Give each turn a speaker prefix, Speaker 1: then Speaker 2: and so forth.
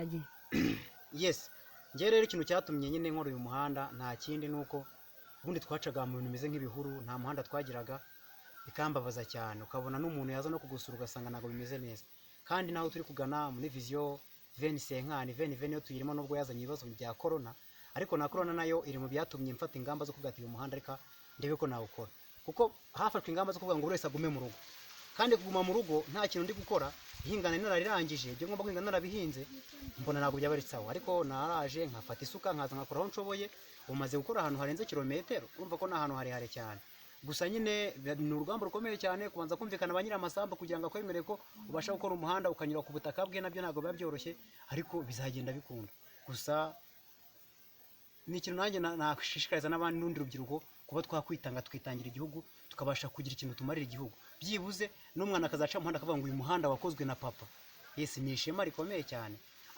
Speaker 1: agiye.
Speaker 2: Yes, njye rero ikintu cyatumye nyine nkora uyu muhanda nta kindi nuko ubundi twacaga mu bintu bimeze nk'ibihuru, nta muhanda twagiraga, bikambabaza cyane, ukabona n'umuntu yaza no kugusura ugasanga ntabwo bimeze neza. Kandi naho turi kugana muri vision 2050 yo tuyirimo, nubwo yazanye ibibazo bya corona, ariko na corona nayo iri mu byatumye mfata ingamba zo kugata uyu muhanda reka ndebe ko nawukora, kuko hafashwe ingamba zo kuvuga ngo buri wese agume mu rugo. Kandi kuguma mu rugo nta kintu ndi gukora, ihingana nararirangije, ibyo ngomba guhinga narabihinze, mbona ntabwo byaba ari sawa. Ariko naraje nkafata isuka nkaza nkakora aho nshoboye, umaze gukora ahantu harenze kilometero, urumva ko ni ahantu harehare cyane. Gusa nyine ni urugamba rukomeye cyane kubanza kumvikana ba nyir'amasambu kugira ngo akwemere ko ubasha gukora umuhanda ukanyura ku butaka bwe, nabyo ntabwo biba byoroshye, ariko bizagenda bikunda. Gusa ni ikintu nanjye nashishikariza n'abandi n'undi rubyiruko kuba twakwitanga tukitangira igihugu, tukabasha kugira ikintu tumarira igihugu. Byibuze n'umwana akazaca umuhanda akavuga ngo uyu muhanda wakozwe na papa. Yes, ni ishema rikomeye cyane.